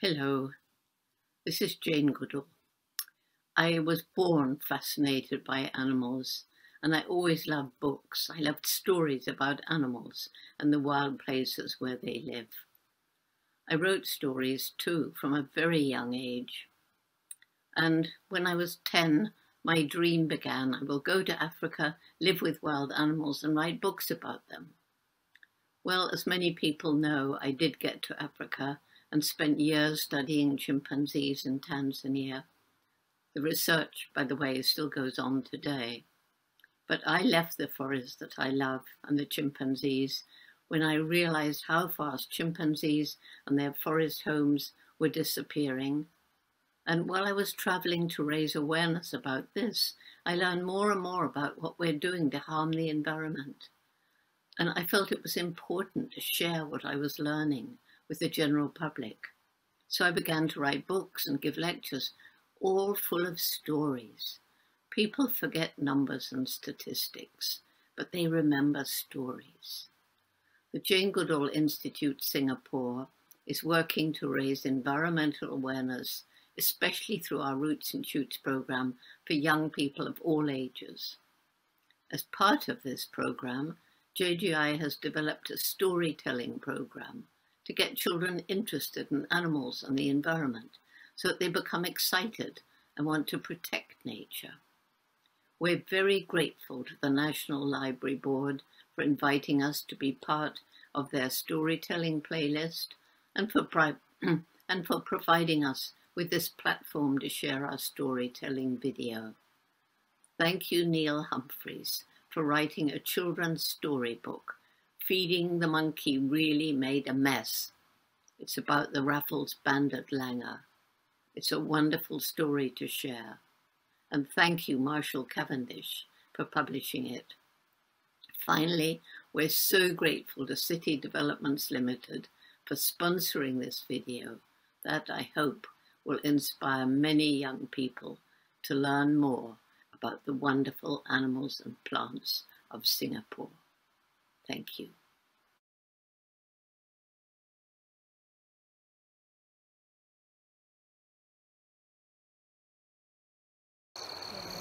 Hello, this is Jane Goodall. I was born fascinated by animals, and I always loved books. I loved stories about animals and the wild places where they live. I wrote stories too from a very young age. And when I was 10, my dream began. I will go to Africa, live with wild animals and write books about them. Well, as many people know, I did get to Africa and spent years studying chimpanzees in Tanzania. The research, by the way, still goes on today. But I left the forest that I love and the chimpanzees when I realized how fast chimpanzees and their forest homes were disappearing. And while I was traveling to raise awareness about this, I learned more and more about what we're doing to harm the environment. And I felt it was important to share what I was learning with the general public. So I began to write books and give lectures, all full of stories. People forget numbers and statistics, but they remember stories. The Jane Goodall Institute Singapore is working to raise environmental awareness, especially through our Roots and Shoots program for young people of all ages. As part of this program, JGI has developed a storytelling program to get children interested in animals and the environment so that they become excited and want to protect nature. We're very grateful to the National Library Board for inviting us to be part of their storytelling playlist and for providing us with this platform to share our storytelling video. Thank you, Neil Humphreys, for writing a children's storybook, Feeding the Monkey Really Made a Mess. It's about the Raffles banded langur. It's a wonderful story to share. And thank you, Marshall Cavendish, for publishing it. Finally, we're so grateful to City Developments Limited for sponsoring this video that I hope will inspire many young people to learn more about the wonderful animals and plants of Singapore. Thank you.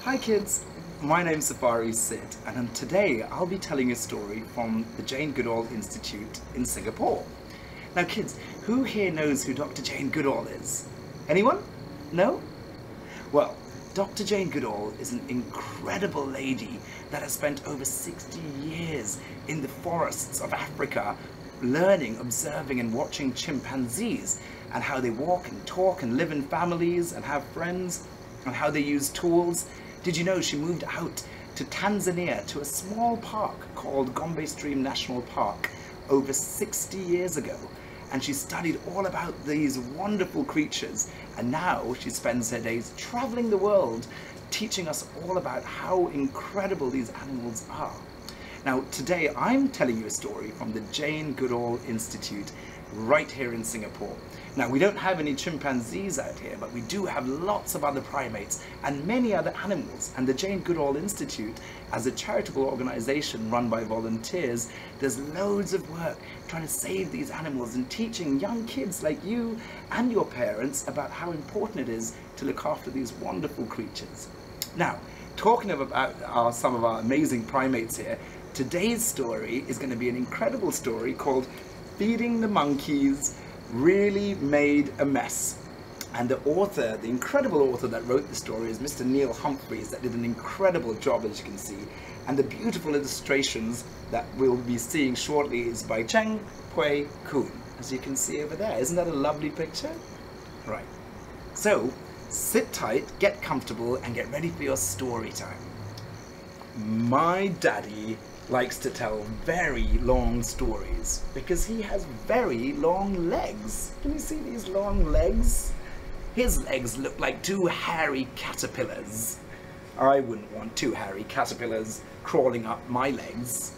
Hi kids, my name's Sid, and today I'll be telling a story from the Jane Goodall Institute in Singapore. Now kids, who here knows who Dr. Jane Goodall is? Anyone? No? Well, Dr. Jane Goodall is an incredible lady that has spent over 60 years in the forests of Africa learning, observing and watching chimpanzees and how they walk and talk and live in families and have friends and how they use tools. Did you know she moved out to Tanzania to a small park called Gombe Stream National Park over 60 years ago? And she studied all about these wonderful creatures, and now she spends her days traveling the world teaching us all about how incredible these animals are. Now today I'm telling you a story from the Jane Goodall Institute right here in Singapore. Now we don't have any chimpanzees out here, but we do have lots of other primates and many other animals, and the Jane Goodall Institute, as a charitable organization run by volunteers, does loads of work trying to save these animals and teaching young kids like you and your parents about how important it is to look after these wonderful creatures. Now, talking about some of our amazing primates here, today's story is going to be an incredible story called Feeding the Monkeys Really Made a Mess. And the author, the incredible author that wrote the story, is Mr. Neil Humphreys, that did an incredible job, as you can see. And the beautiful illustrations that we'll be seeing shortly is by Cheng Pui Koon, as you can see over there. Isn't that a lovely picture? Right. So, sit tight, get comfortable, and get ready for your story time. My daddy likes to tell very long stories because he has very long legs. Can you see these long legs? His legs look like two hairy caterpillars. I wouldn't want two hairy caterpillars crawling up my legs.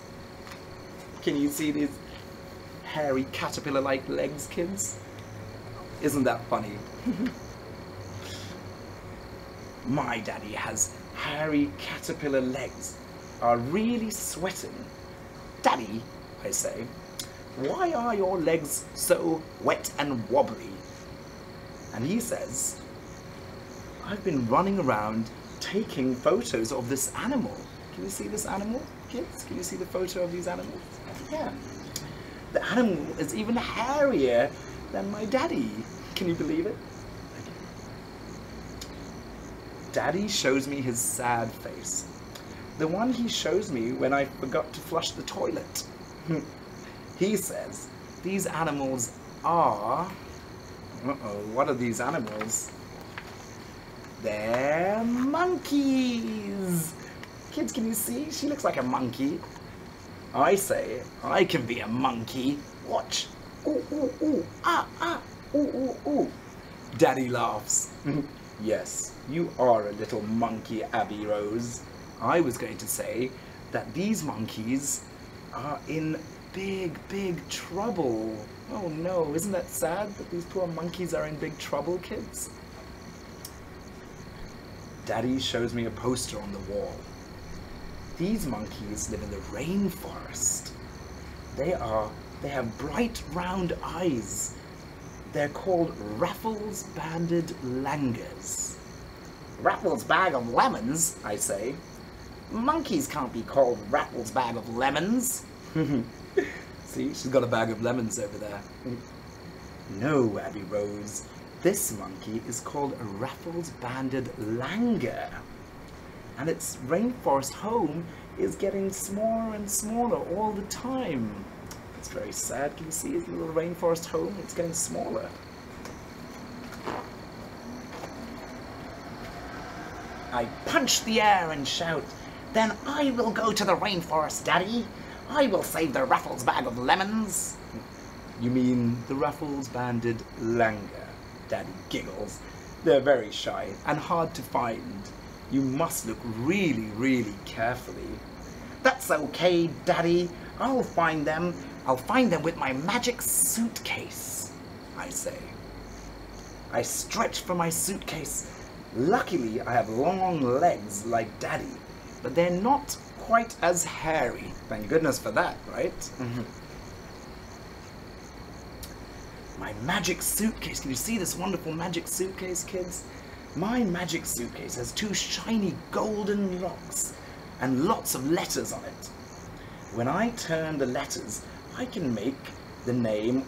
Can you see these hairy caterpillar-like legs, kids? Isn't that funny? My daddy has hairy caterpillar legs, are really sweating. Daddy, I say, why are your legs so wet and wobbly? And he says, I've been running around taking photos of this animal. Can you see this animal, kids? Can you see the photo of these animals? Yeah. The animal is even hairier than my daddy. Can you believe it? Daddy shows me his sad face. The one he shows me when I forgot to flush the toilet. He says, these animals are... what are these animals? They're monkeys! Kids, can you see? She looks like a monkey. I say, I can be a monkey. Watch. Ooh, ooh, ooh. Ah, ah. Ooh, ooh, ooh. Daddy laughs. Yes, you are a little monkey, Abbie Rose. I was going to say that these monkeys are in big, big trouble. Oh no, isn't that sad that these poor monkeys are in big trouble, kids? Daddy shows me a poster on the wall. These monkeys live in the rainforest. They have bright round eyes. They're called Raffles banded langurs. Raffles bag of lemons, I say. Monkeys can't be called Raffles bag of lemons. See, she's got a bag of lemons over there. No, Abbie Rose. This monkey is called a Raffles banded langur. And its rainforest home is getting smaller and smaller all the time. It's very sad. Can you see its little rainforest home? It's getting smaller. I punch the air and shout, then I will go to the rainforest, Daddy. I will save the Raffles bag of lemons. You mean the Raffles banded langur? Daddy giggles. They're very shy and hard to find. You must look really, really carefully. That's okay, Daddy. I'll find them. I'll find them with my magic suitcase, I say. I stretch for my suitcase. Luckily, I have long legs like Daddy, but they're not quite as hairy. Thank goodness for that, right? My magic suitcase. Can you see this wonderful magic suitcase, kids? My magic suitcase has 2 shiny golden locks and lots of letters on it. When I turn the letters, I can make the name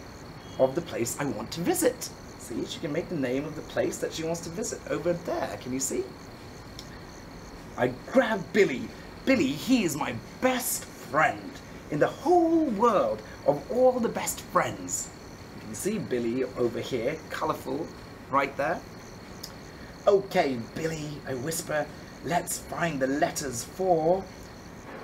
of the place I want to visit. See, she can make the name of the place that she wants to visit over there. Can you see? I grab Billy. Billy, he is my best friend in the whole world of all the best friends. You can see Billy over here, colourful, right there. Okay, Billy, I whisper, let's find the letters for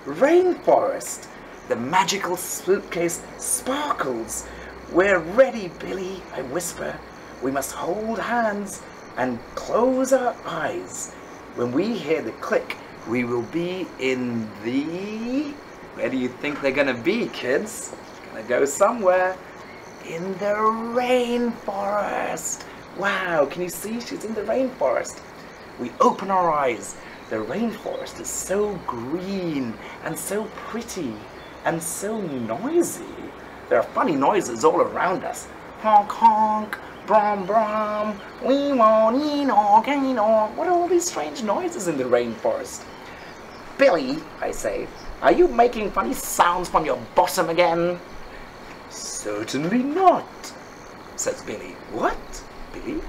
rainforest. The magical suitcase sparkles. We're ready, Billy, I whisper. We must hold hands and close our eyes. When we hear the click, we will be in the... Where do you think they're gonna be, kids? Gonna go somewhere in the rainforest. Wow, can you see? She's in the rainforest. We open our eyes. The rainforest is so green and so pretty and so noisy. There are funny noises all around us. Honk, honk, brom, brom, wee, won, ee, what are all these strange noises in the rainforest? Billy, I say, are you making funny sounds from your bottom again? Certainly not, says Billy. What? Billy?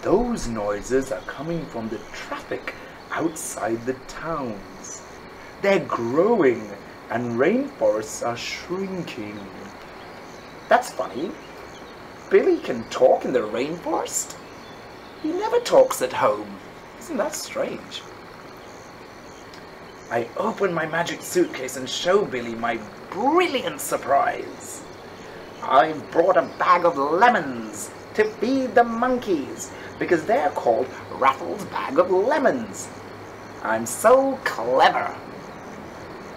Those noises are coming from the traffic outside the towns. They're growing and rainforests are shrinking. That's funny. Billy can talk in the rainforest? He never talks at home. Isn't that strange? I open my magic suitcase and show Billy my brilliant surprise. I've brought a bag of lemons to feed the monkeys because they're called Raffles bag of lemons. I'm so clever.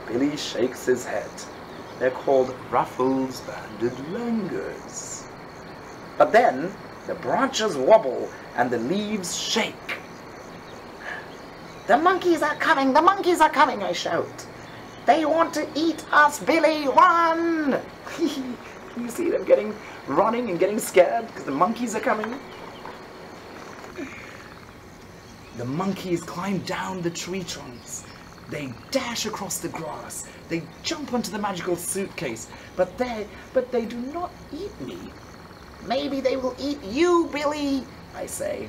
Billy shakes his head. They're called Raffles banded langurs. But then the branches wobble and the leaves shake. The monkeys are coming, I shout. They want to eat us, Billy, run! You see them running and getting scared because the monkeys are coming? The monkeys climb down the tree trunks. They dash across the grass. They jump onto the magical suitcase. But they do not eat me. Maybe they will eat you, Billy, I say.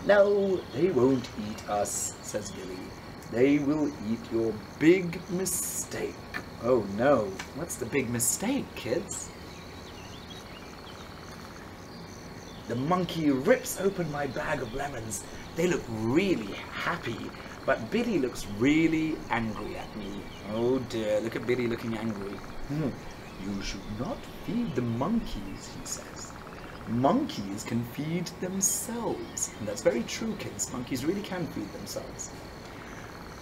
No, they won't eat us, says Billy. They will eat your big mistake. Oh no, what's the big mistake, kids? The monkey rips open my bag of lemons. They look really happy, but Billy looks really angry at me. Oh dear, look at Billy looking angry. You should not feed the monkeys, he says. Monkeys can feed themselves. And that's very true, kids. Monkeys really can feed themselves.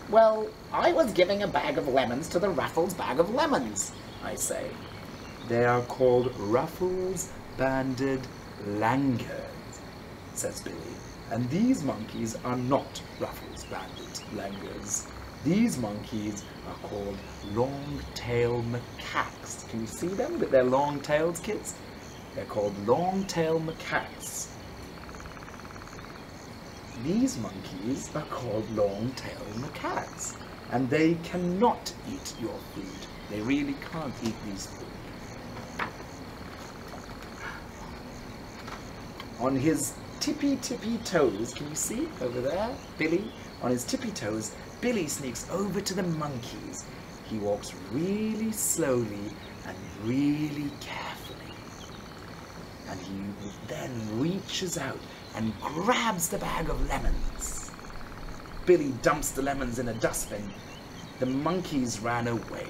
Well, I was giving a bag of lemons to the Raffles bag of lemons, I say. They are called Raffles banded langurs, says Billy. And these monkeys are not Raffles banded langurs. These monkeys are called long-tail macaques. Can you see them with their long tails, kids? They're called long-tail macaques. These monkeys are called long-tail macaques, and they cannot eat your food. They really can't eat these food. On his tippy toes, can you see over there, Billy? On his tippy toes, Billy sneaks over to the monkeys. He walks really slowly and really carefully. And he then reaches out and grabs the bag of lemons. Billy dumps the lemons in a dustbin. The monkeys ran away.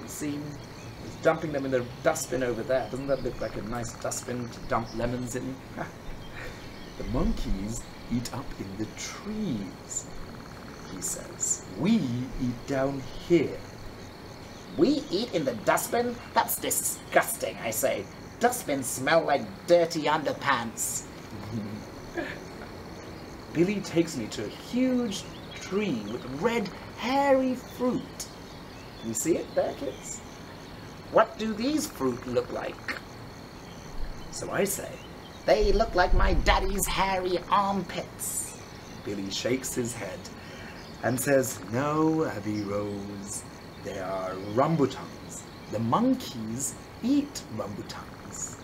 You see, he's dumping them in the dustbin over there. Doesn't that look like a nice dustbin to dump lemons in? The monkeys eat up in the trees, he says. We eat down here. We eat in the dustbin? That's disgusting, I say. Dustbins smell like dirty underpants. Billy takes me to a huge tree with red, hairy fruit. Can you see it there, kids? What do these fruit look like? So I say, they look like my daddy's hairy armpits. Billy shakes his head and says, no, Abbie Rose, they are rambutans. The monkeys eat rambutans.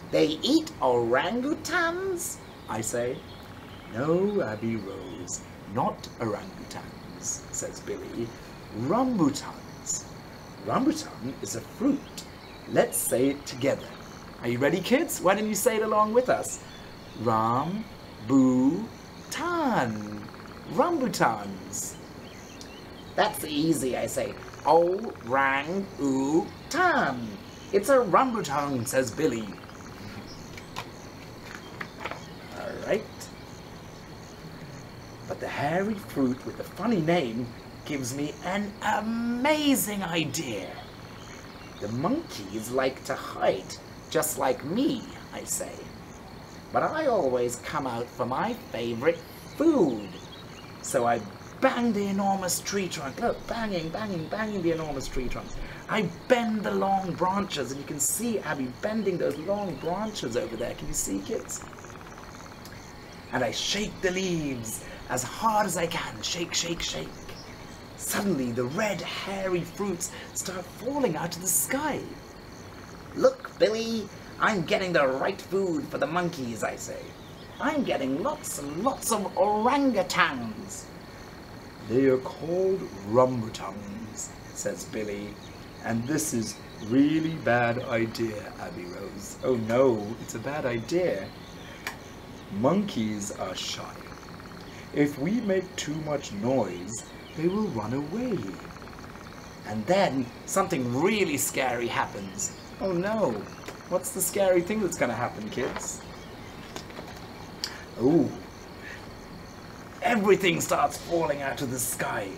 They eat orangutans? I say. No, Abbie Rose, not orangutans, says Billy. Rambutans. Rambutan is a fruit. Let's say it together. Are you ready, kids? Why don't you say it along with us? Ram-bu-tan. Rambutans. That's easy, I say. Orang-u-tan. It's a rambutan, says Billy. Alright. But the hairy fruit with the funny name gives me an amazing idea. The monkeys like to hide, just like me, I say. But I always come out for my favorite food. So I bang the enormous tree trunk. Look, banging, banging, banging the enormous tree trunk. I bend the long branches, and you can see Abbie bending those long branches over there. Can you see, kids? And I shake the leaves as hard as I can. Shake, shake, shake. Suddenly, the red, hairy fruits start falling out of the sky. Look, Billy, I'm getting the right food for the monkeys, I say. I'm getting lots and lots of orangutans. They are called rambutans, says Billy. And this is really bad idea, Abbie Rose. Oh no, it's a bad idea. Monkeys are shy. If we make too much noise, they will run away. And then something really scary happens. Oh no, what's the scary thing that's going to happen, kids? Oh, everything starts falling out of the sky.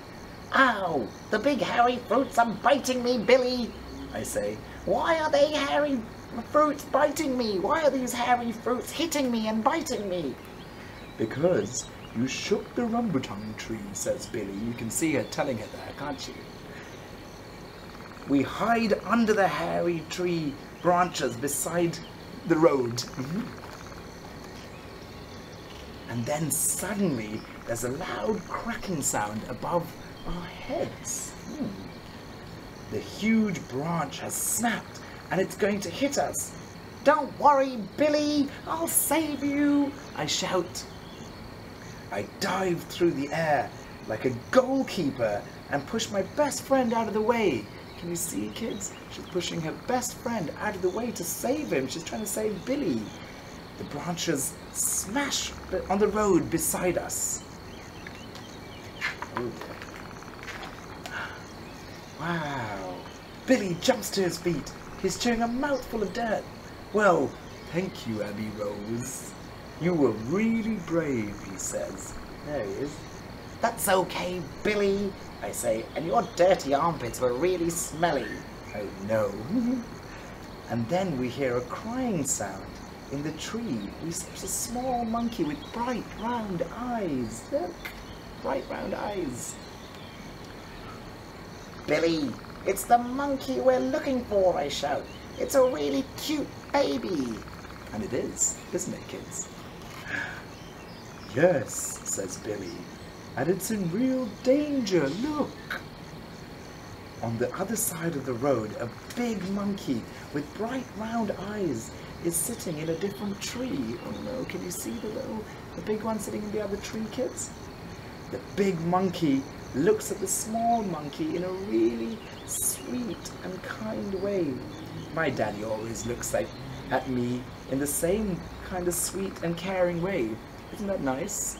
Ow, the big hairy fruits are biting me, Billy, I say. Why are they hairy fruits biting me? Why are these hairy fruits hitting me and biting me? Because you shook the rambutan tree, says Billy. You can see her telling her there, can't you? We hide under the hairy tree branches beside the road. And then suddenly there's a loud cracking sound above our heads. The huge branch has snapped and it's going to hit us. "Don't worry, Billy, I'll save you," I shout. I dive through the air like a goalkeeper and push my best friend out of the way. Can you see, kids? She's pushing her best friend out of the way to save him. She's trying to save Billy. The branches smash on the road beside us. Oh dear. Wow. Billy jumps to his feet. He's chewing a mouthful of dirt. "Well, thank you, Abbie Rose. You were really brave," he says. There he is. "That's okay, Billy," I say, "and your dirty armpits were really smelly." Oh no. And then we hear a crying sound. In the tree, we see a small monkey with bright round eyes. Look, bright round eyes. "Billy, it's the monkey we're looking for," I shout. "It's a really cute baby." And it is, isn't it, kids? "Yes," says Billy, "and it's in real danger, look." On the other side of the road, a big monkey with bright round eyes is sitting in a different tree. Oh no, can you see the big one sitting in the other tree, kids? The big monkey looks at the small monkey in a really sweet and kind way. My daddy always looks at me in the same kind of sweet and caring way. Isn't that nice?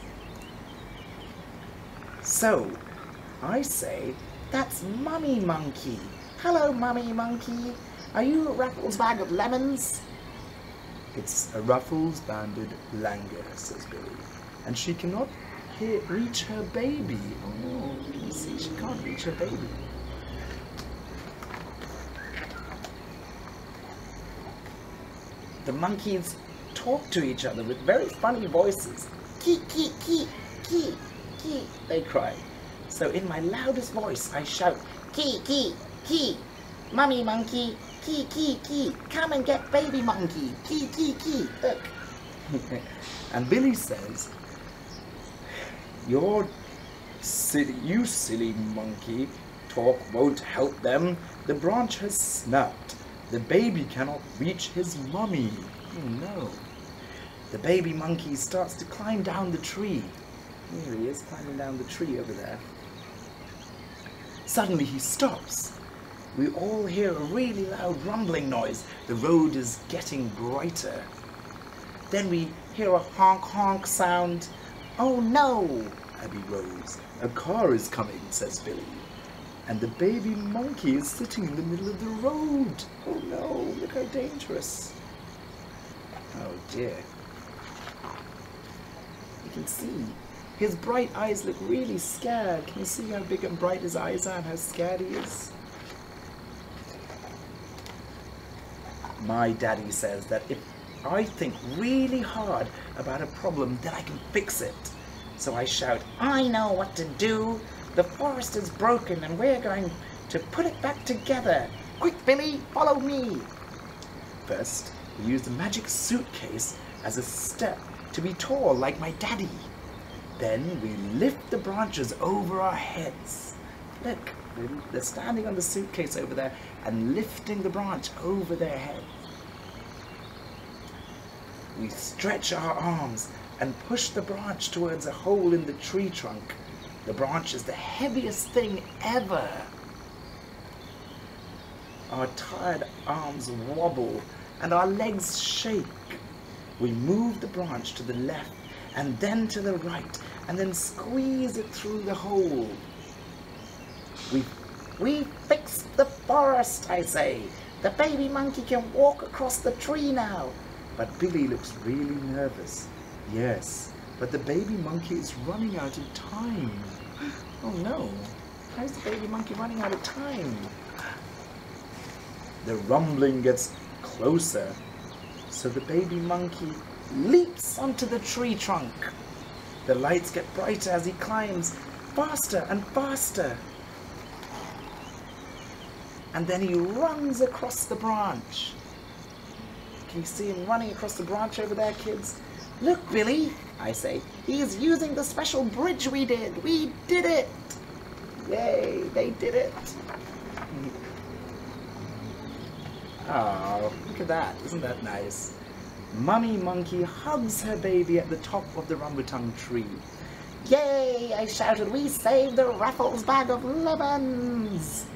So, I say, "That's Mummy Monkey. Hello, Mummy Monkey. Are you a Raffles bag of lemons?" "It's a Raffles banded langur," says Billy, "and she cannot reach her baby." Oh no, can you see? She can't reach her baby. The monkeys talk to each other with very funny voices. "Kee, kee, kee, kee, kee," they cry. So in my loudest voice I shout, "Kee, kee, kee, Mummy Monkey, kee, kee, kee, come and get baby monkey, kee, kee, kee, look." And Billy says, "You silly monkey, talk won't help them. The branch has snapped. The baby cannot reach his mummy." Oh no. The baby monkey starts to climb down the tree. Here he is, climbing down the tree over there. Suddenly he stops. We all hear a really loud rumbling noise. The road is getting brighter. Then we hear a honk honk sound. "Oh no, Abbie Rose, a car is coming," says Billy. "And the baby monkey is sitting in the middle of the road. Oh no, look how dangerous." Oh dear. You can see his bright eyes look really scared. Can you see how big and bright his eyes are and how scared he is? My daddy says that if I think really hard about a problem, then I can fix it. So I shout, "I know what to do. The forest is broken and we're going to put it back together. Quick, Billy, follow me." First, we use the magic suitcase as a step to be tall like my daddy. Then we lift the branches over our heads. Look, they're standing on the suitcase over there and lifting the branch over their head. We stretch our arms and push the branch towards a hole in the tree trunk. The branch is the heaviest thing ever. Our tired arms wobble and our legs shake. We move the branch to the left and then to the right and then squeeze it through the hole. We fixed the forest, I say. The baby monkey can walk across the tree now. But Billy looks really nervous. Yes, but the baby monkey is running out of time. Oh no, how's the baby monkey running out of time? The rumbling gets closer, so the baby monkey leaps onto the tree trunk. The lights get brighter as he climbs, faster and faster. And then he runs across the branch. Can you see him running across the branch over there, kids? Look, Billy, I say, he's using the special bridge we did. We did it. Yay, they did it. Oh, look at that. Isn't that nice? Mummy Monkey hugs her baby at the top of the rambutan tree. Yay, I shouted, we saved the Raffles bag of lemons.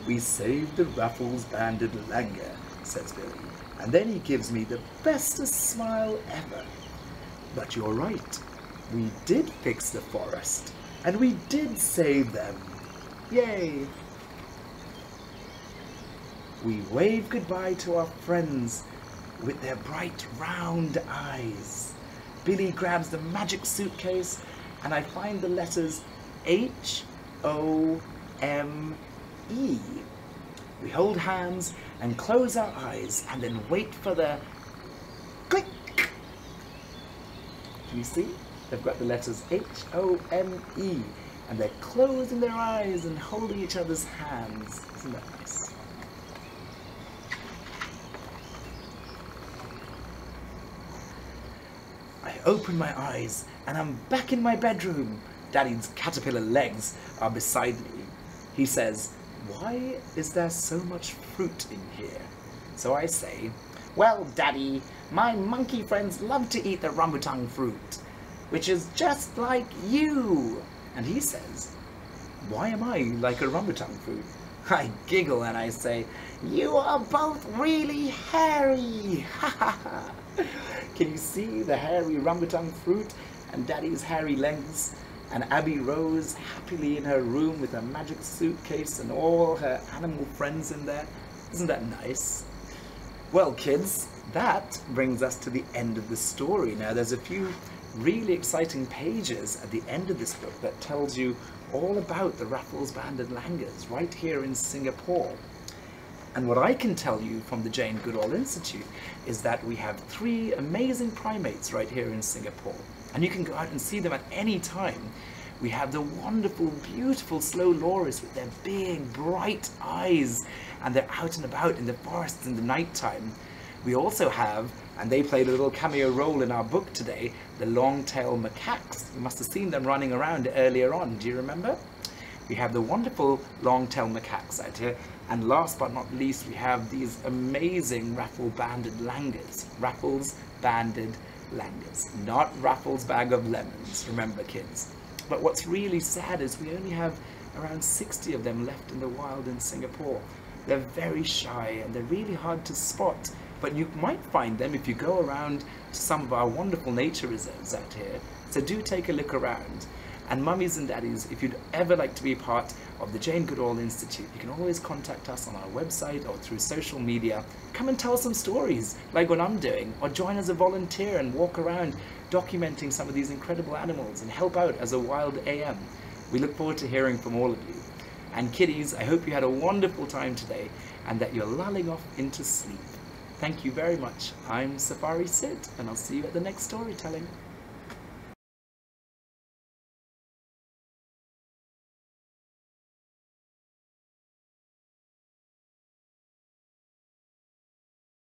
We saved the Raffles banded langur, says Billy. And then he gives me the bestest smile ever. But you're right. We did fix the forest. And we did save them. Yay. We wave goodbye to our friends with their bright round eyes. Billy grabs the magic suitcase and I find the letters H-O-M-E. We hold hands and close our eyes and then wait for the click. Can you see? They've got the letters H-O-M-E and they're closing their eyes and holding each other's hands. Isn't that nice? I open my eyes and I'm back in my bedroom. Daddy's caterpillar legs are beside me. He says, why is there so much fruit in here? So I say, well, Daddy, my monkey friends love to eat the rambutan fruit, which is just like you. And he says, why am I like a rambutan fruit? I giggle and I say, you are both really hairy. Ha ha ha. Can you see the hairy rambutan fruit and Daddy's hairy legs? And Abbie Rose happily in her room with her magic suitcase and all her animal friends in there. Isn't that nice? Well, kids, that brings us to the end of the story. Now, there's a few really exciting pages at the end of this book that tells you all about the Raffles banded langurs right here in Singapore. And what I can tell you from the Jane Goodall Institute is that we have 3 amazing primates right here in Singapore. And you can go out and see them at any time. We have the wonderful, beautiful slow loris with their big, bright eyes, and they're out and about in the forests in the night time. We also have, and they played a little cameo role in our book today, the long-tailed macaques. You must have seen them running around earlier on, do you remember? We have the wonderful long-tailed macaques out here, and last but not least, we have these amazing Raffles banded langurs. Raffles banded langurs, not Raffles bag of lemons, remember kids. But what's really sad is we only have around 60 of them left in the wild in Singapore. They're very shy and they're really hard to spot, but you might find them if you go around to some of our wonderful nature reserves out here. So do take a look around. And mummies and daddies, if you'd ever like to be part of the Jane Goodall Institute, you can always contact us on our website or through social media. Come and tell some stories, like what I'm doing, or join as a volunteer and walk around documenting some of these incredible animals and help out as a wild AM. We look forward to hearing from all of you. And kiddies, I hope you had a wonderful time today and that you're lulling off into sleep. Thank you very much. I'm Safari Sid, and I'll see you at the next storytelling.